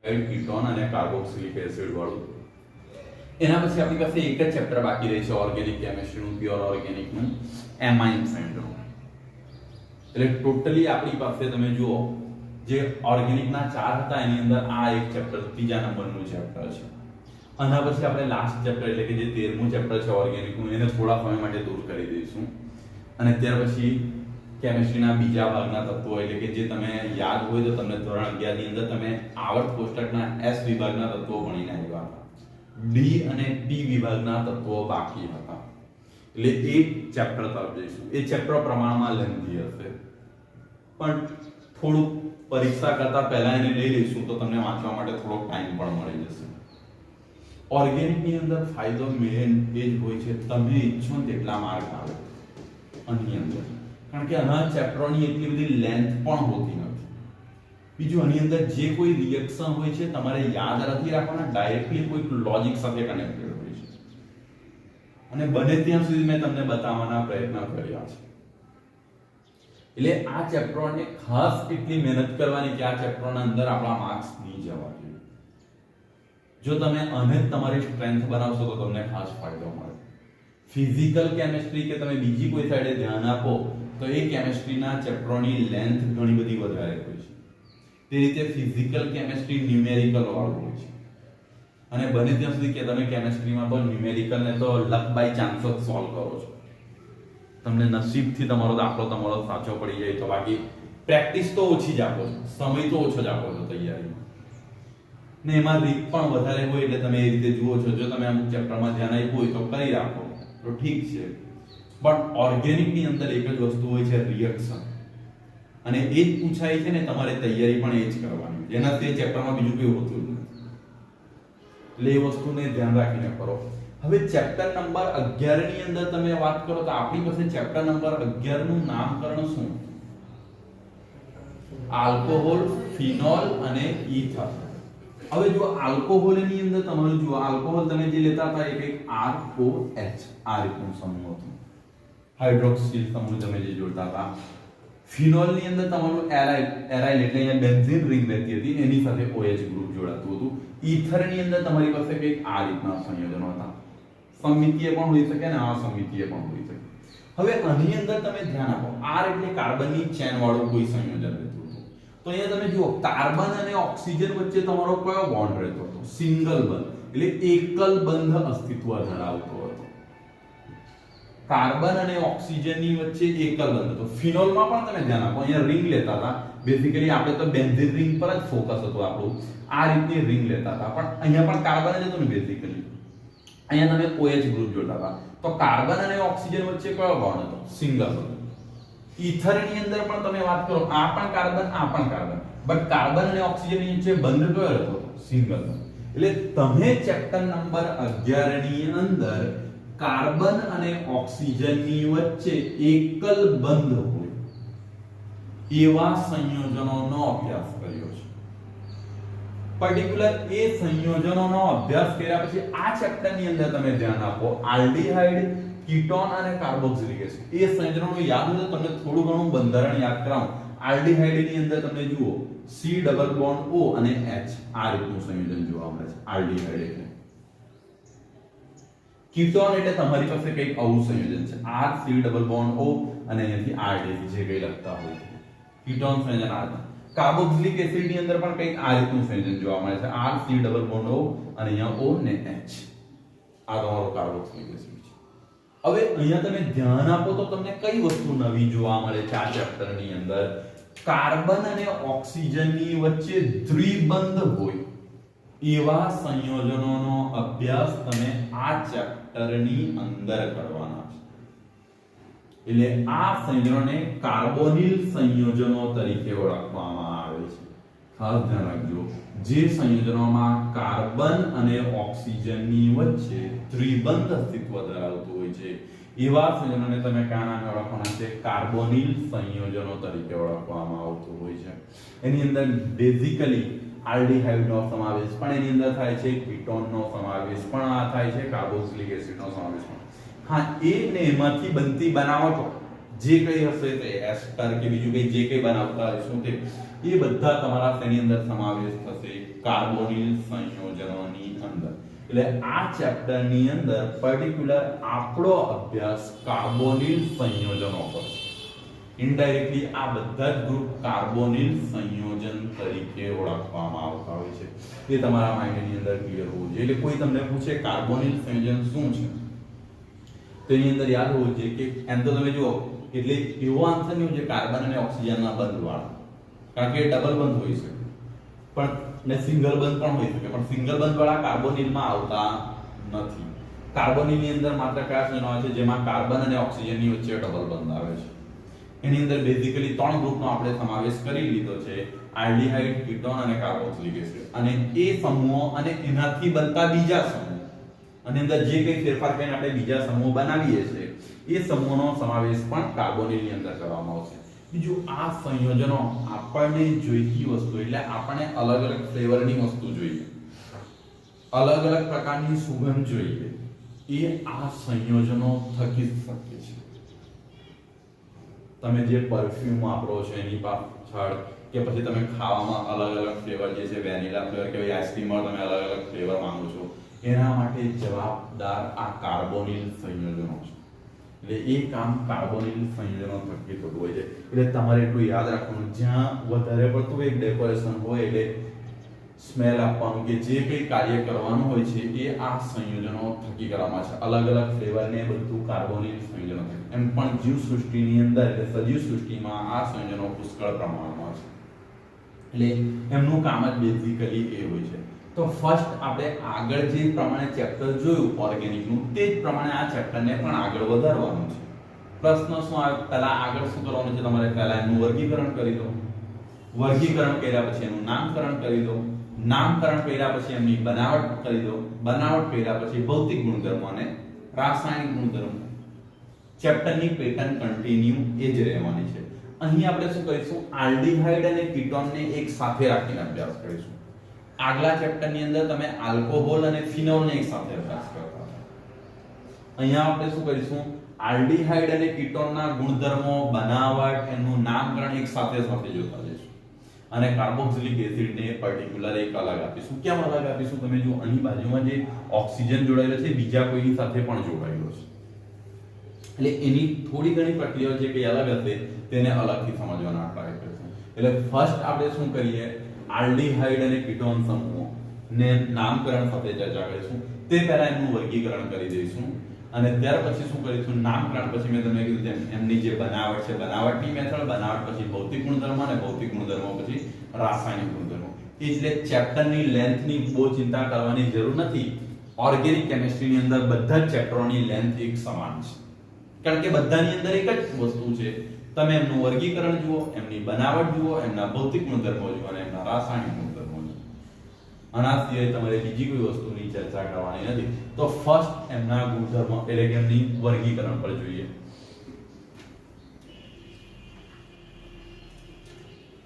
Ketone અને carboxylic acid વાળું. એના પછી આપણી પાસે એક જ ચેપ્ટર બાકી રહે છે ઓર્ગેનિક કેમિસ્ટ્રીનું, પ્યોર ઓર્ગેનિકનું, એમાઇન સેન્ટરનું. એટલે ટોટલી આપણી પાસે તમે જુઓ જે ઓર્ગેનિકના 4 હતા એની અંદર આ એક ચેપ્ટર ત્રીજા નંબરનું ચેપ્ટર છે. આના પછી આપણે લાસ્ટ ચેપ્ટર એટલે કે જે 13મું ચેપ્ટર છે ઓર્ગેનિકનું એને થોડા સમય માટે દૂર કરી દઈશું. અને ત્યાર પછી કેમિસ્ટ્રીના બીજા ભાગના તત્વો એટલે કે જે તમે યાદ હોય તો તમને ધોરણ 11 ની અંદર તમે આવર્ત કોષ્ટકના S વિભાગના તત્વો ભણીને આવ્યા હતા. ડી અને ટી વિભાગના તત્વો બાકી હતા. એટલે એક ચેપ્ટર તરફ જઈશું. એ ચેપ્ટર પ્રમાણમાં લેન્થી હશે પણ થોડું પરીક્ષા કરતા પહેલા એને લઈ લઈશું તો તમને વાંચવા માટે થોડો ટાઈમ પણ મળી જશે. ઓર્ગેનિકની અંદર ફાયદો મેન એ જ હોય છે તમે ઈચ્છો તેટલા માર્ક આવે આની અંદર, કારણ કે આના ચેપ્ટરોની એટલી બધી લેન્થ પણ હોતી નથી. બીજું આની અંદર જે કોઈ રિએક્શન હોય છે તમારે યાદ નથી રાખવાના, ડાયરેક્ટલી કોઈ લોજિક સાથે કનેક્ટેડ હોય છે અને બને ત્યાં સુધી મેં તમને બતાવવાના પ્રયત્ન કર્યા છે. એટલે આ ચેપ્ટરોને ખાસ એટલી મહેનત કરવાની કે આ ચેપ્ટરોના અંદર આપણા માર્ક્સ નહીં જવા જોઈએ. જો તમે આને જ તમારી સ્ટ્રેન્થ બનાવશો તો તમને ખાસ ફાયદો મળે. ફિઝિકલ કેમિસ્ટ્રી કે તમે બીજી કોઈ સાઈડે ધ્યાન આપો તો એ કેમિસ્ટ્રીના ચેપ્ટરોની લેન્થ ઘણી બધી વધારે હોય છે. તે રીતે ફિઝિકલ કેમિસ્ટ્રી ન્યુમેરિકલ વાળું હોય છે અને બને ત્યાં સુધી કે તમે કેમિસ્ટ્રીમાં તો ન્યુમેરિકલ ને તો લક બાય ચાન્સ જ સોલ્વ કરો છો. તમને નસીબથી તમારો દાખલો તમારો સાચો પડી જાય તો, બાકી પ્રેક્ટિસ તો ઓછી જ આપો છો, સમય તો ઓછો જ આપો છો તૈયારીમાં ને એમાં રીત પણ વધારે હોય એટલે તમે એ રીતે જુઓ છો. જો તમે અમુક ચેપ્ટરમાં ધ્યાન આપ્યું હોય તો કરી રાખો તો ઠીક છે. પણ ઓર્ગેનિકની અંદર એક જ વસ્તુ હોય છે રિએક્શન, અને એ જ પૂછાય છે ને તમારે તૈયારી પણ એ જ કરવાની, જેના તે ચેપ્ટરમાં બીજું કંઈ હોતું જ નથી. એટલે એ વસ્તુને ધ્યાન રાખીને કરો. હવે ચેપ્ટર નંબર 11 ની અંદર તમે વાત કરો તો આપણી પાસે ચેપ્ટર નંબર 11 નું નામકરણ શું? આલ્કોહોલ, ફિનોલ અને ઇથર. હવે જો આલ્કોહોલ ની અંદર તમારું જો આલ્કોહોલ તમે જે લેતા હતા એ કંઈક ROH આ રીતનું સમૂહ હતું, હાઇડ્રોક્સિલ સમૂહ તમે જે જોડતા હતા. ફિનોલ ની અંદર તમારું એરાઇલ એટલે અહીંયા બેન્ઝીન રિંગ રહેતી હતી એની સાથે OH ગ્રુપ જોડાતું હતું. ઇથર ની અંદર તમારી પાસે કંઈક આ રીતના સંયોજનો હતા. સમિતિય પણ હોઈ શકે અને અસમિતિય પણ હોઈ શકે. હવે આની અંદર તમે ધ્યાન આપો, R એટલે કાર્બનની ચેન વાળું કોઈ સંયોજન રહેતું હતું. તો અહીંયા તમે જુઓ કાર્બન અને ઓક્સિજન વચ્ચે તમારો કયો બોન્ડ રહેતો હતો? સિંગલ બંધ, એટલે એકલ બંધ અસ્તિત્વ ધરાવતો હતો. કાર્બન અને ઓક્સિજનની વચ્ચે એકલ બંધ હતો. ફિનોલમાં પણ તમે ધ્યાન આપો, અહીંયા રિંગ લેતા હતા. બેઝિકલી આપણે તો બેન્ઝીન રિંગ પર જ ફોકસ હતું આપણું. આ રીતની રિંગ લેતા હતા પણ અહીંયા પણ કાર્બન જ હતું ને બેઝિકલી. અહીંયા તમે OH ગ્રુપ જોડતા હતા. તો કાર્બન અને ઓક્સિજન વચ્ચે કયો બોન્ડ હતો? સિંગલ હતો. ઇથર ની અંદર પણ તમે વાત કરો, આ પણ કાર્બન, આ પણ કાર્બન, બટ કાર્બન અને ઓક્સિજન ની વચ્ચે બંધ કયો હતો? સિંગલ. એટલે તમે ચેપ્ટર નંબર 11 ની અંદર કાર્બન અને ઓક્સિજન ની વચ્ચે એકલ બંધ હોય એવા સંયોજનોનો અભ્યાસ કર્યો છે. પર્ટિક્યુલર એ સંયોજનોનો અભ્યાસ કર્યા પછી આ ચેપ્ટર ની અંદર તમે ધ્યાન આપો, આલ્ડીહાઇડ, કીટોન અને કાર્બોક્સિલિક એસિડ એ સંયોજનોનું યાદ હોય તો તમને થોડું ઘણું બંધારણ યાદ કરાવું. આલ્ડીહાઇડ ની અંદર તમે જુઓ C ડબલ બોન્ડ O અને H આ રીતનું સંયોજન જોવા મળે છે આલ્ડીહાઇડ એટલે. કીટોન એટલે તમારી પાસે કંઈક આવું સંયોજન છે, R C double bond O અને અહીંયાથી RDC જે કંઈ લખતા હોય છે કીટોન સંયોજન આ. કાર્બોક્સિલિક એસિડ ની અંદર પણ કંઈક આ રીતનું સંયોજન જોવા મળે છે, R C double bond O અને અહીંયા O ને H. આ તમારો કાર્બોક્સિલિક એસિડ છે. હવે અહીંયા તમે ધ્યાન આપો તો તમને કઈ વસ્તુ નવી જોવા મળે છે આ ચેપ્ટર ની અંદર? કાર્બન અને ઓક્સિજન ની વચ્ચે દ્વિબંધ હોય એવા સંયોજનોનો અભ્યાસ તમે આ ચેપ્ટર ની અંદર કરવાના છે. એટલે આ સંયોજનોને કાર્બોનિલ સંયોજનો તરીકે ઓળખવામાં આવે છે. ખાસ ધ્યાન રાખજો, જે સંયોજનોમાં કાર્બન અને ઓક્સિજનની વચ્ચે દ્વિબંધ અસ્તિત્વ ધરાવતું હોય છે એવા સંયોજનોને તમે કયા નામે ઓળખવાના છે? કાર્બોનિલ સંયોજનો તરીકે ઓળખવામાં આવતું હોય છે. એની અંદર બેઝિકલી આલ્ડીહાઇડનો સમાવેશ પણ એની અંદર થાય છે, કીટોનનો સમાવેશ પણ થાય છે, કાર્બોક્સિલિક એસિડનો સમાવેશ પણ. હા, એ ને એમાંથી બનતી બનાવટો જે કઈ હશે તે એસ્ટર કે બીજું કઈ જે કઈ બનાવતા હશું તે એ બધા તમારા તેની અંદર સમાવેશ થશે. કાર્બોનિલ સંયોજનોની અંદર. એટલે આ ચેપ્ટરની અંદર પર્ટિક્યુલર આપણો અભ્યાસ કાર્બોનિલ સંયોજનો પર છે. ઇનડાયરેક્ટલી આ બધા જ ગ્રુપ કાર્બોનિલ સંયોજન તરીકે ઓળખવામાં આવતા હોય છે. એ તમારા માઇન્ડની અંદર ક્લિયર હોવું જોઈએ. એટલે કોઈ તમને પૂછે કાર્બોનિલ સંયોજન શું છે, તો એની અંદર યાદ હોવું જોઈએ કે એમ તો તમે જુઓ એટલે એવો આન્સર નહીં છે કાર્બન અને ઓક્સિજનના બંધવાળા, કારણ કે ડબલ બંધ હોઈ શકે પણ ને સિંગલ બંધ પણ હોઈ શકે, પણ સિંગલ બંધ વાળા કાર્બોનિલમાં આવતા નથી. કાર્બોનિલની અંદર માત્ર કયા સંયોજનો આવે છે જેમાં કાર્બન અને ઓક્સિજનની વચ્ચે ડબલ બંધ આવે છે. એની અંદર બેઝિકલી 3 ગ્રુપનો આપણે સમાવેશ કરી લીધો છે, આલ્ડીહાઇડ, કીટોન અને કાર્બોક્સિલિક એસિડ. અને એ સમૂહો અને એનાથી બનતા બીજા સમૂહ અને અંદર જે કંઈ ફેરફાર કરીને આપણે બીજા સમૂહ બનાવીએ છીએ એ સમૂહનો સમાવેશ પણ કાર્બોનિલની અંદર કરવામાં આવશે. બીજું આ સંયોજનો આપણને જોઈતી વસ્તુ એટલે આપણે અલગ અલગ ફ્લેવરની વસ્તુ જોઈએ, અલગ અલગ પ્રકારની સુગંધ જોઈએ, એ આ સંયોજનો થકી જ શક્ય છે. તમે જે પરફ્યુમ વાપરો છો એની પાછળ કે પછી તમે ખાવામાં અલગ અલગ ફ્લેવર જે છે વેનીલા ફ્લેવર કે આઈસ્ક્રીમમાં તમે અલગ અલગ ફ્લેવર માંગો છો, એના માટે જવાબદાર આ કાર્બોનિલ સંયોજનો છે. એટલે એ કામ કાર્બોનિલ સંયોજનો થકી થતું હોય છે. એટલે તમારે એટલું યાદ રાખવાનું, જ્યાં વધારે પડતું એક ડેકોરેશન હોય એટલે સ્મેલ આપવાનું કે જે કંઈ કાર્ય કરવાનું હોય છે એ આ સંયોજનો થકી કરવામાં છે. અલગ અલગ ફ્લેવર ને બધું કાર્બોનિલ સંયોજનો થકી. એમ પણ જીવસૃષ્ટિની અંદર એટલે સજીવ સૃષ્ટિમાં આ સંયોજનો પુષ્કળ પ્રમાણમાં છે. એટલે એમનું કામ જ બેઝિકલી એ હોય છે. તો ફર્સ્ટ આપણે આગળ જે પ્રમાણે ચેપ્ટર જોયું ઓર્ગેનિકનું તે જ પ્રમાણે આ ચેપ્ટરને પણ આગળ વધારવાનું છે. પ્રશ્ન શું આવે, પહેલા આગળ શું કરવાનું છે તમારે, પહેલા એનું વર્ગીકરણ કરી દો, વર્ગીકરણ કર્યા પછી એનું નામકરણ કરી દો, નામકરણ કર્યા પછી એમની બનાવટ કરી દો, બનાવટ કર્યા પછી ભૌતિક ગુણધર્મો અને રાસાયણિક ગુણધર્મો. ચેપ્ટરની પેટર્ન કન્ટિન્યુ એ જ રહેવાની છે. અહીં આપણે શું કરીશું, આલ્ડીહાઇડ અને કીટોનને એક સાથે રાખીને અભ્યાસ કરીશું. આગલા ચેપ્ટરની અંદર તમે આલ્કોહોલ અને ફિનોલને એક સાથે અભ્યાસ કરતા હતા. અહીંયા આપણે શું કરીશું, આલ્ડીહાઇડ અને કીટોનના ગુણધર્મો, બનાવટ, એનું નામકરણ એક સાથે જોતા જઈશું. અને કાર્બોક્સિલિક એસિડને પર્ટિક્યુલર એક અલગ આપીશું. કેમ અલગ આપીશું, તમે જો અહીં બાજુમાં જે ઓક્સિજન જોડાયેલો છે બીજા કોઈની સાથે પણ જોડાયેલો છે, એટલે એની થોડી ઘણી પ્રક્રિયા છે કે અલગ હશે તેને અલગથી સમજવાના ટ્રાય કરીશું. એટલે ફર્સ્ટ આપણે શું કરીએ, આલ્ડીહાઇડ અને કીટોન સમૂહો ને નામકરણ સાથે ચર્ચા કરીશું. તે પહેલા એમનું વર્ગીકરણ કરી દઈશું અને ત્યાર પછી શું કરીશું, નામકરણ પછી મેં તમને કીધું તેમ એમની જે બનાવટ છે બનાવટની મેથડ, બનાવટ પછી ભૌતિક ગુણધર્મો અને ભૌતિક ગુણધર્મો પછી રાસાયણિક ગુણધર્મો. એટલે ચેપ્ટરની લેન્થની બહુ ચિંતા કરવાની જરૂર નથી. ઓર્ગેનિક કેમિસ્ટ્રીની અંદર બધા જ ચેપ્ટરોની લેન્થ એક સમાન છે, કારણ કે બધાની અંદર એક જ વસ્તુ છે. તમે એમનું વર્ગીકરણ જુઓ, એમની બનાવટ જુઓ, એમના ભૌતિક ગુણધર્મો જુઓ અને એમના રાસાયણિક ગુણધર્મો જુઓ. આના સિવાય તમારે બીજી કોઈ વસ્તુની ચર્ચા કરવાની નથી. તો ફર્સ્ટ એમના ગુણધર્મો એટલે કે એમની વર્ગીકરણ પર જોઈએ.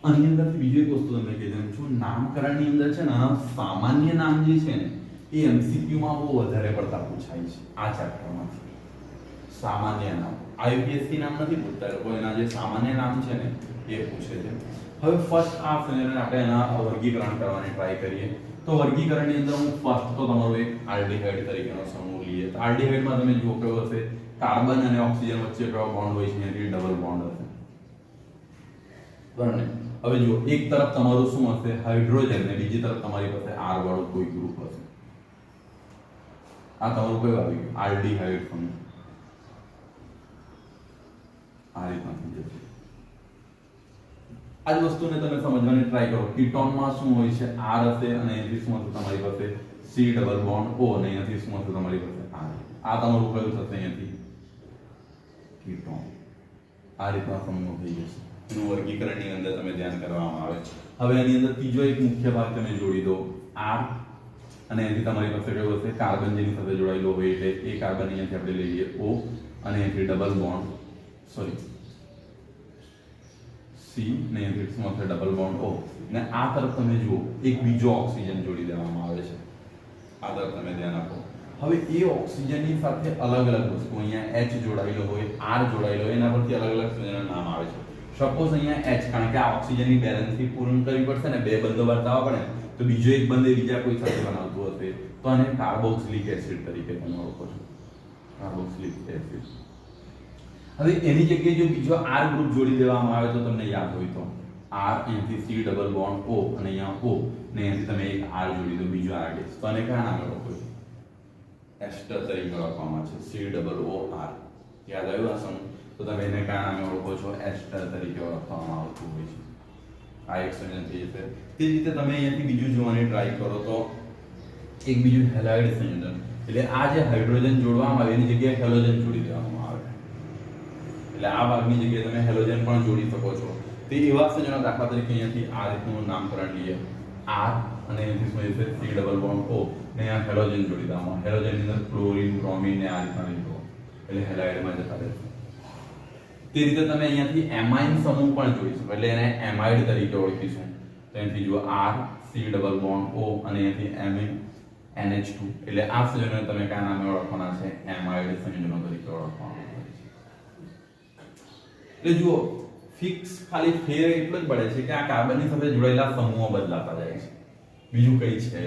આની અંદરથી બીજી એક વસ્તુ તમને કહી દઉં છું, નામકરણની અંદર છે ને સામાન્ય નામ જે છે ને એ MCQ માં બહુ વધારે પડતા પૂછાય છે આ ચેપ્ટરમાંથી. સામાન્ય નામ IUPAC નામ નથી પૂછતા, લોકો એના જે સામાન્ય નામ છે ને એ પૂછે છે. હવે ફર્સ્ટ આ સંયોજન આપણે એના વર્ગીકરણ કરવાની ટ્રાય કરીએ. તો વર્ગીકરણની અંદર હું ફર્સ્ટ તો તમારો એક આલ્ડીહાઇડ તરીકેનો સમૂહ લઈએ. તો આલ્ડીહાઇડમાં તમે જુઓ કયો હશે, કાર્બન અને ઓક્સિજન વચ્ચે કયો બોન્ડ હોય છે, એટલે ડબલ બોન્ડ હશે, બરાબર ને? હવે જુઓ એક તરફ તમારું શું હશે, હાઇડ્રોજન, ને બીજી તરફ તમારી પાસે R વાળું કોઈ ગ્રુપ હશે. આ તમારું કયું આવી ગયું, આલ્ડીહાઇડ સમૂહ. આ રીતના થઈ જશે. આ જ વસ્તુને તમે સમજવાની ટ્રાય કરો. કીટોનમાં શું હોય છે, R હશે અને અહીંથી શું હશે તમારી પાસે C ડબલ બોન્ડ O અને અહીંયાથી શું હશે તમારી પાસે R. આ તમારું કયું થશે અહીંયાથી કીટોન. આ રીતના સમૂહ થઈ જશે. એનું વર્ગીકરણની અંદર તમે ધ્યાન કરવામાં આવે. હવે એની અંદર ત્રીજો એક મુખ્ય ભાગ તમે જોડી દો R અને અહીંથી તમારી પાસે કયું હશે કાર્બન જેની સાથે જોડાયેલો હોય એટલે એ કાર્બન અહીંયાથી આપણે લઈએ O અને અહીંથી ડબલ બોન્ડ સોરી C ને અહીંથી શું હશે ડબલ બોન્ડ O અને આ તરફ તમે જુઓ એક બીજો ઓક્સિજન જોડી દેવામાં આવે છે. આ તરફ તમે ધ્યાન આપો. હવે એ ઓક્સિજનની સાથે અલગ અલગ વસ્તુ અહીંયા H જોડાયેલો હોય, R જોડાયેલો હોય, એના પરથી અલગ અલગ સંયોજનના નામ આવે છે. સપોઝ અહીંયા H, કારણ કે આ ઓક્સિજનની બેલેન્સથી પૂર્ણ કરવી પડશે ને, બે બંધો બતાવવા પડે, તો બીજો એક બંધ એ બીજા કોઈ સાથે બનાવતું હશે તો આને કાર્બોક્સિલિક એસિડ તરીકે તમે ઓળખો છો, કાર્બોક્સિલિક એસિડ. હવે એની જગ્યાએ જો બીજો R ગ્રુપ જોડી દેવામાં આવે તો તમને યાદ હોય તો R અહીંથી C ડબલ બોન્ડ O અને અહીંયા O ને અહીંથી તમે એક R જોડી દો, બીજો R ડેશ, તો આને કયા નામે ઓળખો છો? એસ્ટર તરીકે ઓળખવામાં છે, C ડબલ O R. યાદ આવ્યું આ સમૂહ? તો તમે એને કયા નામે ઓળખો છો? એસ્ટર તરીકે ઓળખવામાં આવતું હોય છે. આ એક સંયોજન થઈ જશે. તે જ રીતે તમે અહીંયાથી બીજું જોવાની ટ્રાય કરો તો એક બીજું હેલાઇડ સંયોજન, એટલે આ જે હાઇડ્રોજન જોડવામાં આવે એની જગ્યાએ હેલોજન જોડી દેવામાં આવે, એટલે આ ભાગની જગ્યાએ તમે હેલોજન પણ જોડી શકો છો. તે એવા સંયોજનો દાખલા તરીકે અહીંયાથી આ રીતનું નામકરણ લઈએ, R અને અહીંથી શું છે C ડબલ બોન્ડ O ને આ હેલોજન જોડી દેવામાં, હેલોજન ની અંદર ક્લોરીન, બ્રોમિન ને આ રીતના લીધો એટલે હેલાઇડમાં જતા રહેશે. તે રીતે તમે અહીંયાથી એમાઇન સમૂહ પણ જોઈ શકો, એટલે એને એમાઇડ તરીકે ઓળખીશું. તો અહીંથી જો R C double bond O અને અહીંયાથી NH2, એટલે આ સંયોજનો તમે કયા નામે ઓળખવાના છે? એમાઇડ સંયોજનો તરીકે ઓળખવાના છે. એટલે જુઓ ફિક્સ ખાલી ફેર એટલો જ પડે છે કે આ કાર્બનની સાથે જોડાયેલા સમૂહો બદલાતા જાય છે, બીજું કઈ છે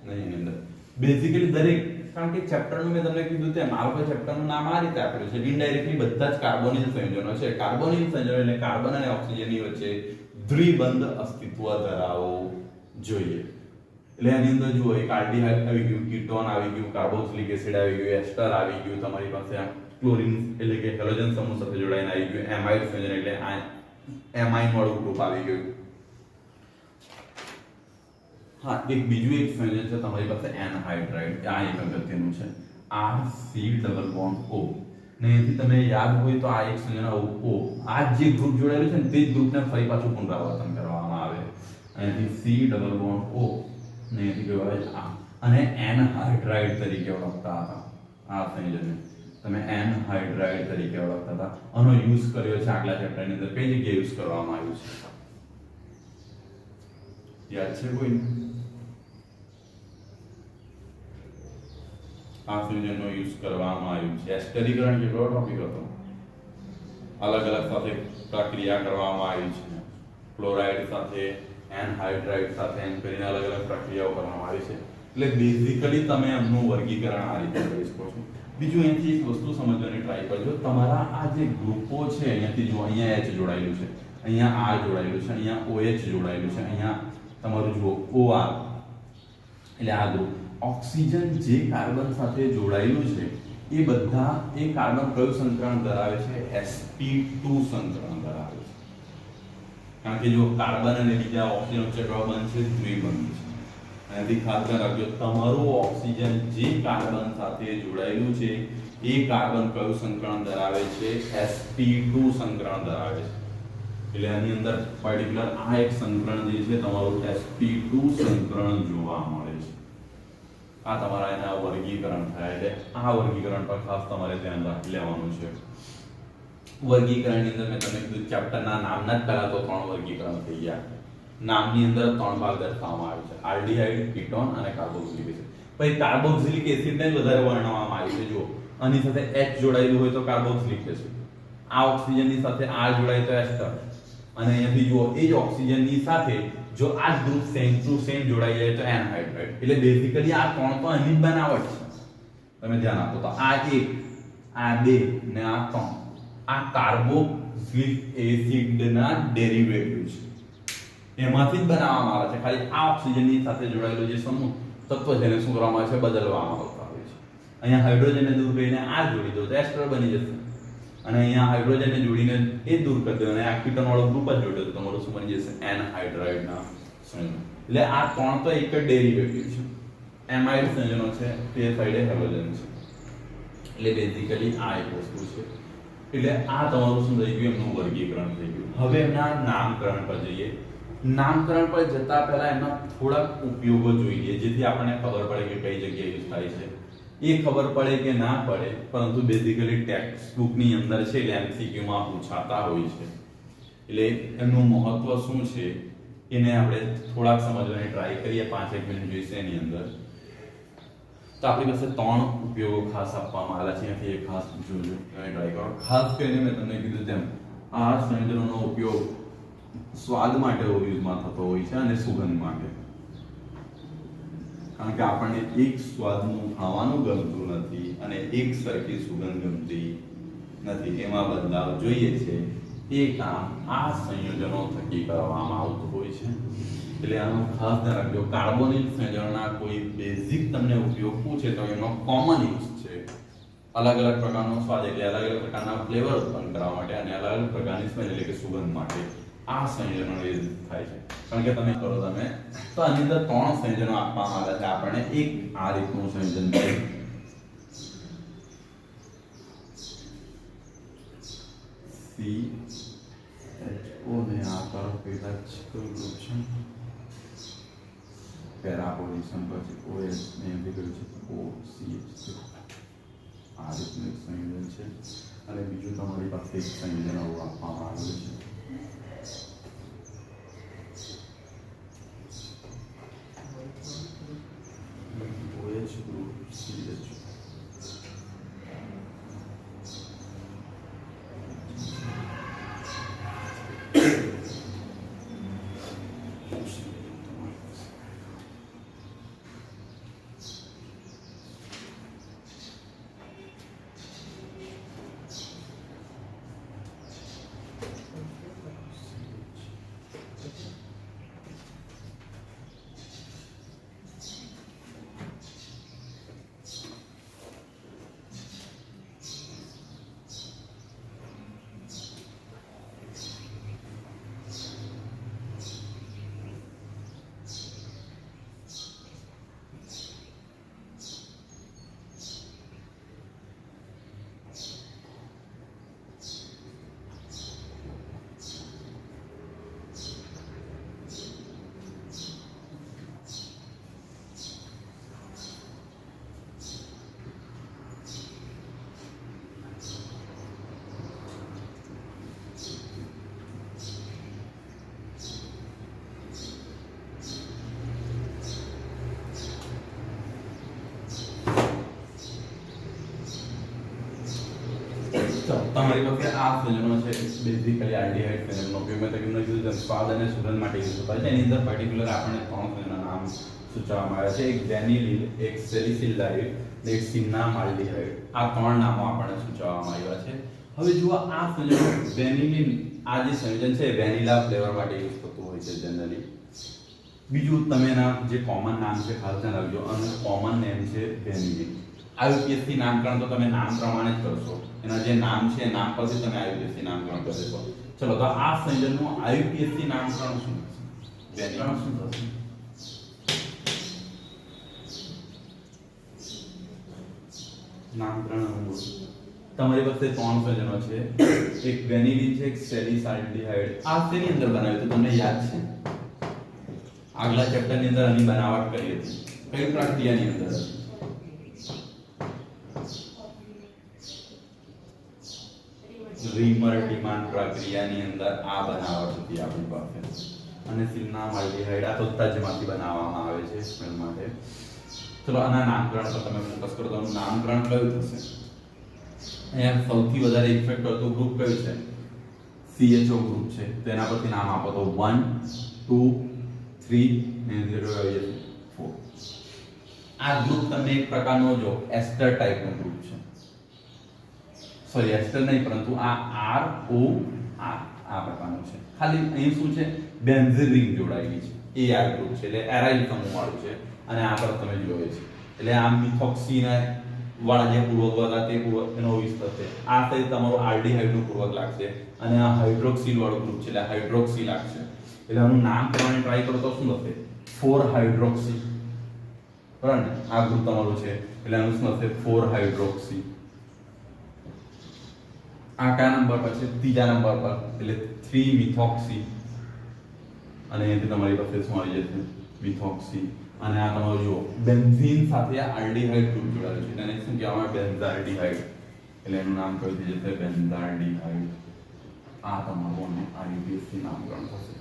નહીં એની અંદર. બેઝિકલી દરેક, કારણ કે ચેપ્ટરનું મેં તમને કીધું તેમ આ લોકો ચેપ્ટરનું નામ આ રીતે આપ્યું છે, ઇનડાયરેક્ટલી બધા જ કાર્બોનિલ સંયોજનો છે. કાર્બોનિલ સંયોજનો એટલે કાર્બન અને ઓક્સિજનની વચ્ચે દ્વિબંધ અસ્તિત્વ ધરાવવું જોઈએ. એટલે એની અંદર જુઓ એક આલ્ડીહાઇડ આવી ગયું, કીટોન આવી ગયું, કાર્બોક્સિલિક એસિડ આવી ગયું, એસ્ટર આવી ગયું, તમારી પાસે આ ક્લોરીન એટલે કે હેલોજન સમૂહ સાથે જોડાઈને આવી ગયું, એમાઇડ સંયોજન એટલે એમાઇન વાળું ગ્રુપ આવી ગયું. હા, એક બીજું એક સંયોજન છે તમારી પાસે એનહાઇડ્રાઇડ, આ એક અગત્યનું છે, RC ડબલ બોન્ડ O ને એથી તમે યાદ હોય તો આ એક સંયોજન O, આ જે ગ્રુપ જોડાયેલું છે ને તે જ ગ્રુપને ફરી પાછું પુનરાવર્તન કરવામાં આવે, અહીંથી C ડબલ બોન્ડ O ને એથી કહેવાય આ, અને એનહાઇડ્રાઇડ તરીકે ઓળખતા હતા આ સંયોજનને, તમે એનહાઇડ્રાઇડ તરીકે ઓળખતા હતા. આનો યુઝ કર્યો છે આગલા ચેપ્ટરની અંદર, કઈ જગ્યાએ યુઝ કરવામાં આવ્યું છે યાદ છે કોઈ? આ સંયોજનનો યુઝ કરવામાં આવ્યું છે. એસ્ટરીકરણ જેવો ટોપિક હતો, અલગ અલગ સાથે પ્રક્રિયા કરવામાં આવી છે, ક્લોરાઇડ સાથે એનહાઇડ્રાઇડ સાથે એમ કરીને અલગ અલગ પ્રક્રિયાઓ કરવામાં આવી છે. એટલે બેઝિકલી તમે એમનું વર્ગીકરણ આ રીતે કરી શકો છો. બીજું અહીંથી એક વસ્તુ સમજવાની ટ્રાય કરજો, તમારા આ જે ગ્રુપો છે અહીંયાથી જો અહીંયા H જોડાયેલું છે, અહીંયા R જોડાયેલું છે, અહીંયા OH જોડાયેલું છે, અહીંયા તમારું જુઓ OR, એટલે આ ગ્રુપ ઓક્સિજન જે કાર્બન સાથે જોડાયેલું છે એ બધા એ કાર્બન કયું સંકરણ ધરાવે છે? sp2 સંકરણ ધરાવે છે. કારણ કે જો કાર્બન અને બીજા ઓક્સિજન વચ્ચે બંધ છે દ્વિબંધ છે. અહીંથી ખાસ ધ્યાન રાખજો, તમારું ઓક્સિજન જે કાર્બન સાથે જોડાયેલું છે એ કાર્બન કયું સંકરણ ધરાવે છે? sp2 સંકરણ ધરાવે છે. એટલે આની અંદર પર્ટિક્યુલર આ એક સંકરણ જે છે તમારું sp2 સંકરણ જોવા મળે છે. આ તમારા એના વર્ગીકરણ થાય, એટલે આ વર્ગીકરણ પર ખાસ તમારે ધ્યાન રાખી લેવાનું છે. વર્ગીકરણની અંદર મેં તમને કીધું ચેપ્ટરના નામના જ પહેલા તો 3 વર્ગીકરણ થઈ ગયા. નામની અંદર 3 ભાગ દર્શાવવામાં આવે છે, આલ્ડીહાઇડ, કીટોન અને કાર્બોક્સિલિક એસિડ. પછી કાર્બોક્સિલિક એસિડને જ વધારે વર્ણવવામાં આવ્યું છે. જો આની સાથે H જોડાયેલું હોય તો કાર્બોક્સિલિક એસિડ, આ ઓક્સિજનની સાથે R જોડાય તો એસ્ટર, અને અહીંયાથી જુઓ એ જ ઓક્સિજનની સાથે જો આ ગ્રુપ સેમ ટુ સેમ જોડાઈ જાય તો એનહાઇડ્રાઇડ. એટલે બેઝિકલી આ 3 તો એની જ બનાવટ છે, તમે ધ્યાન આપો તો આ 1, આ 2 ને આ 3 આ કાર્બોક્સિલિક એસિડના ડેરિવેટિવ છે, એમાંથી જ બનાવવામાં આવે છે. ખાલી આ ઓક્સિજનની સાથે જોડાયેલો જે સમૂહ તત્વ છે એને શું કરવામાં આવે છે? બદલવામાં આવતા હોય છે. અહીંયા હાઇડ્રોજનને દૂર કરીને R જોડી દો તો એસ્ટર બની જશે, અને અહીંયા હાઇડ્રોજનને જોડીને એ દૂર કરી દો અને આ કીટોન વાળો ગ્રુપ જ જોડ્યો તો તમારું શું બની જશે? એનહાઇડ્રાઇડના સંયોજન. એટલે આ 3 તો એક જ ડેરિવેટિવ છે, એમાઇડ સંયોજનો છે, તે સાઈડે હેલોજન છે. એટલે બેઝિકલી આ એક વસ્તુ છે. એટલે આ તમારું શું થઈ ગયું? એમનું વર્ગીકરણ થઈ ગયું. હવે એમના નામકરણ પર જઈએ. નામકરણ પર જતા પહેલા એમના થોડાક ઉપયોગો જોઈ લઈએ, જેથી આપણને ખબર પડે કે કઈ જગ્યાએ યુઝ થાય છે. એ ખબર પડે કે ના પડે, પરંતુ બેઝિકલી ટેક્સ્ટ બુકની અંદર છે એટલે MCQ માં પૂછાતા હોય છે. એટલે એમનું મહત્વ શું છે એને આપણે થોડાક સમજવાની ટ્રાય કરીએ. 5-1 મિનિટ જોઈશે એની અંદર. તો આપણી પાસે 3 ઉપયોગો ખાસ આપવામાં આવેલા છે, એમાંથી એક ખાસ જોજો, ટ્રાય કરો. ખાસ કરીને મેં તમને કીધું તેમ આ સંયોજનોનો ઉપયોગ સ્વાદ માટે યુઝમાં થતો હોય છે અને સુગંધ માટે. કારણ કે આપણને એક સ્વાદનું ખાવાનું ગમતું નથી અને એક સરખી સુગંધ ગમતી નથી, એમાં બદલાવ જોઈએ છે. એ કામ આ સંયોજનો થકી કરવામાં આવતું હોય છે. એટલે આનું ખાસ ધ્યાન રાખજો. કાર્બોનિલ સંયોજનોના કોઈ બેઝિક તમને ઉપયોગ પૂછે તો એનો કોમન યુઝ છે અલગ અલગ પ્રકારનો સ્વાદ એટલે અલગ અલગ પ્રકારના ફ્લેવર ઉત્પન્ન કરવા માટે અને અલગ અલગ પ્રકારની સ્મેલ એટલે કે સુગંધ માટે આ સંયોજનો યુઝ થાય છે. કારણ કે તમે કરો તમે તો આની અંદર 3 સંયોજનો આપવામાં આવે છે આપણને. એક આ રીતનું સંયોજન છે, CHO ને આ તરફ પેલા ગ્રુપ છે પેરા પોઝિશન પછી OH ને એમની કર્યું છે OCH. આ રીતનું એક સંયોજન છે અને બીજું તમારી પાસે એક સંયોજન આવું આપવામાં આવેલું છે. OH group CH. તમારી પાસે આ સંયોજનો છે બેઝિકલી આલ્ડીહાઇડ સંયોજનનો ઉપયોગ મેં તમને કીધું સ્વાદ અને સુગંધ માટે યુઝ થાય છે. એની અંદર પર્ટિક્યુલર આપણને 3 સંયોજનના નામ સૂચવવામાં આવ્યા છે. એક વેનિલિન, એક સેલિસિલાઇડ અને એક સિન્નામાલ્ડીહાઇડ. આ 3 નામો આપણને સૂચવવામાં આવ્યા છે. હવે જુઓ આ સંયોજન વેનિલિન, આ જે સંયોજન છે વેનિલા ફ્લેવર માટે યુઝ થતું હોય છે જનરલી. બીજું તમે ના જે કોમન નામ છે ખાસ ધ્યાન રાખજો અને કોમન નેમ છે વેનિલિન. આયુપીએસસી નામકરણ તો તમે નામ પ્રમાણે જ કરશો. એના જે નામ છે નામ પરથી તમે આયુપીએસસી નામકરણ કરી દેશો. ચલો તો આ સંયોજનનું આયુપીએસસી નામકરણ શું થશે? વેનિલિન શું થશે? નામકરણ તમારી પાસે 3 સંયોજનો છે. એક વેનિલિન છે, એક સેલિસાલ્ડીહાઇડ. આ શેની અંદર બનાવ્યું હતું તમને યાદ છે? આગલા ચેપ્ટરની અંદર આની બનાવટ કરી હતી. કઈ પ્રક્રિયાની અંદર? રીમર ડિમાન્ડ પ્રક્રિયાની અંદર આ બનાવટ હતી આપણી પાસે. અને સિન્નામાલ્ડીહાઇડ આ તો તજમાંથી બનાવવામાં આવે છે સ્મેલ માટે. ચલો આના નામકરણ પર તમે ફોકસ કરો તો નામકરણ કયું થશે? અહીંયા સૌથી વધારે ઇફેક્ટ કરતું ગ્રુપ કયું છે? CHO ગ્રુપ છે. તો એના પરથી નામ આપો તો 1 2 3 અને 0 4. આ ગ્રુપ તમને એક પ્રકારનો જો એસ્ટર ટાઈપનો ગ્રુપ છે. સોરી એસ્ટર નહીં પરંતુ આ RO આ પ્રકારનું છે. ખાલી અહીં શું છે? બેન્ઝીન રિંગ જોડાયેલી છે. એ આ ગ્રુપ છે એટલે એરાઇલ સમૂહ વાળું છે. અને આ તરફ તમે જોયો છે એટલે આ મિથોક્સી ને વાળા જે પૂર્વક હતા તે પૂર્વક એનો વિસ્તર છે. આ સાઈડ તમારું આલ્ડીહાઇડ નું પૂર્વક લાગશે અને આ હાઇડ્રોક્સિલ વાળું ગ્રુપ છે એટલે હાઇડ્રોક્સી લાગશે. એટલે આનું નામ પ્રમાણે ટ્રાય કરો તો શું થશે? 4 હાઇડ્રોક્સી. બરાબર ને? આ ગ્રુપ તમારું છે એટલે આનું શું થશે? 4 હાઇડ્રોક્સી. આ કયા નંબર પર છે? ત્રીજા નંબર પર એટલે 3 મિથોક્સી. અને અહીંથી તમારી પાસે શું આવી જશે? મિથોક્સી. અને આ તમારું જો બેન્ઝીન સાથે આલ્ડીહાઇડ ગ્રુપ જોડાયેલું છે તેને શું કહેવામાં આવે? બેન્ઝાલ્ડીહાઇડ. એટલે એનું નામ કયું થઈ જશે? બેન્ઝાલ્ડીહાઇડ. આ તમારું આયુપીએસસી નામકરણ થશે.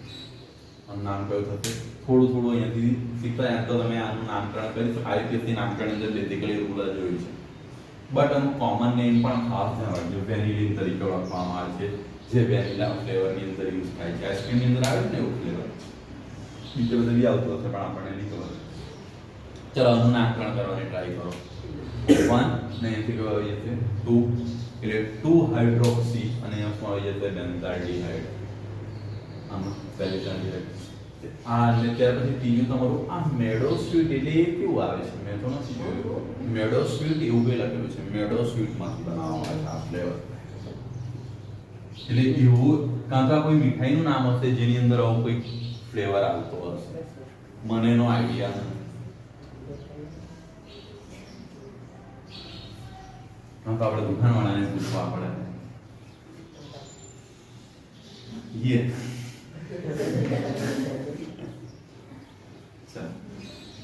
આનું નામ કયું થશે? થોડું થોડું અહીંયાથી શીખતા યાદ તો તમે આનું નામકરણ કરી શકો. આયુપીએસસી નામકરણ અંદર બેઝિકલી રૂલ જોયું છે. બટ આનું કોમન નેમ પણ ખાસ ધ્યાન રાખજો. વેનિલિન તરીકે ઓળખવામાં આવે છે જે વેનિલા ફ્લેવરની અંદર યુઝ થાય છે. આઈસ્ક્રીમની અંદર આવે છે ને એવું ફ્લેવર. બીજે બધે બી આવતું હશે પણ આપણને નહીં ખબર. चलो આનું નામકરણ કરવાની ટ્રાય કરો 1 ને અહીંથી કયો આવી જશે 2 એટલે 2 હાઇડ્રોક્સી અને અહીંયા શું આવી જશે બેન્ઝાલ્ડિહાઇડ આમાં સોલ્યુશન છે આ એટલે ત્યાર પછી ત્રીજું તમારું આ મેડોસ્વીટ એટલે એ કેવું આવે છે મેં તો નથી જોયું મેડોસ્વીટ એવું કંઈ લખેલું છે મેડોસ્વીટમાંથી બનાવવામાં આવે છે આ ફ્લેવર એટલે એવું કાં તો આ કોઈ મીઠાઈનું નામ હશે જેની અંદર આવું કોઈ ફ્લેવર આવતો હશે મને એનો આઈડિયા નથી તો આપણે દુકાનવાળાને પૂછવા પડે યે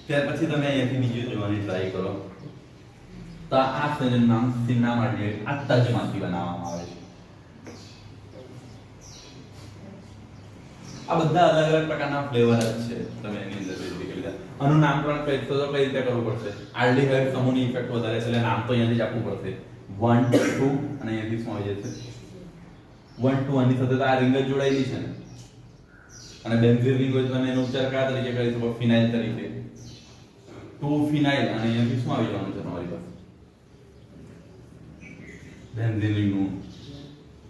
ત્યાર પછી તમે અહીંયાથી બીજું જોવાની ટ્રાય કરો તો આ સંયોજન નામ સિન્નામાઇડ આ તજમાંથી બનાવવામાં આવે છે આ બધા અલગ અલગ પ્રકારના ફ્લેવર જ છે તમે એની અંદર બેઝિકલી આનું નામકરણ કઈ તો કઈ રીતે કરવું પડશે આલ્ડીહાઇડ સમૂહની ઇફેક્ટ વધારે છે એટલે નામ તો અહીંયાથી જ આપવું પડશે 1 2 અને અહીંયાથી શું આવી જશે 1 2 આની સાથે તો આ રિંગ જ જોડાયેલી છે ને અને બેન્ઝીન રિંગ હોય તો તમે એનો ઉચ્ચાર કયા તરીકે કરી શકો ફિનાઇલ તરીકે 2 ફિનાઇલ અને અહીંયાથી શું આવી જવાનું છે તમારી પાસે બેન્ઝીન રિંગનું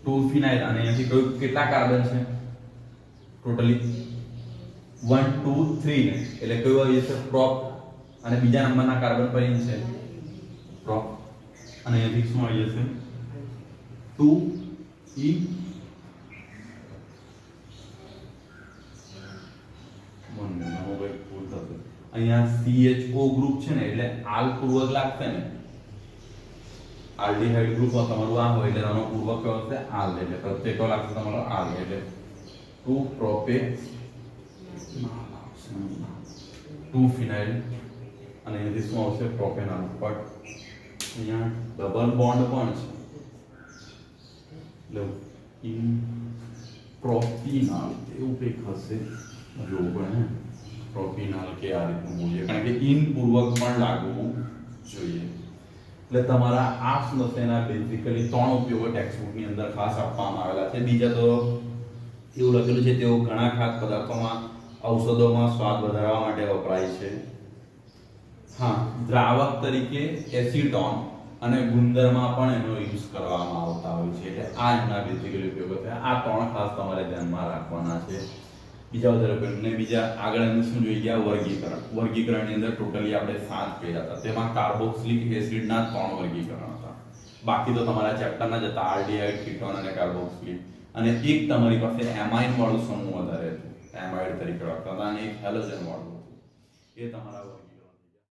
2 ફિનાઇલ અને અહીંયાથી કેટલા કાર્બન છે ટોટલી 1 2 3 એટલે કયો આવી જશે પ્રોપ અને બીજા નંબરના કાર્બન પર ઇન છે પ્રોપ અને અહીંયાથી શું આવી જશે 2 E અહીંયા CHO ગ્રુપ છે ને એટલે આલ પૂર્વક લાગશે ને આલ્ડીહાઇડ ગ્રુપ તમારું આ હોય એટલે આનો પૂર્વક કયો હશે આલ એટલે પ્રત્યેક કયો લાગશે તમારો આલ એટલે 2 પ્રોપે 2 ફિનાઇલ અને અહીંયાથી શું આવશે પ્રોપેનોલ બટ અહીંયા ડબલ બોન્ડ પણ છે એટલે ઇન પ્રોપિનોલ એવું કંઈક હશે જોવું પડે પ્રોપિનોલ કે આ રીતનું બોલીએ કારણ કે ઇન પૂર્વક પણ લાગવું જોઈએ એટલે તમારા આ શું થશે એના બેઝિકલી 3 ઉપયોગો ટેક્સ્ટબુકની અંદર ખાસ આપવામાં આવેલા છે બીજા તો એવું લખેલું છે તેઓ ઘણા ખાસ પદાર્થોમાં ઔષધોમાં સ્વાદ વધારવા માટે વપરાય છે હા દ્રાવક તરીકે એસિટોન અને ગુંદરમાં પણ એનો યુઝ કરવામાં આવતા હોય છે એટલે આ એમના બેઝિકલી ઉપયોગો છે આ 3 ખાસ તમારે ધ્યાનમાં રાખવાના છે બીજા વધારે ને બીજા આગળ એનું શું જોઈ ગયા વર્ગીકરણની અંદર ટોટલી આપણે 7 પેજ હતા તેમાં કાર્બોક્સિલિક એસિડના 3 વર્ગીકરણ હતા બાકી તો તમારા ચેપ્ટરના જ હતા આલ્ડીહાઇડ કીટોન અને કાર્બોક્સિલિક અને એક તમારી પાસે એમાઇન વાળું સમૂહ વધારે હતું એમાઇડ તરીકે ઓળખતા હતા અને એક હેલોજન વાળું હતું એ તમારા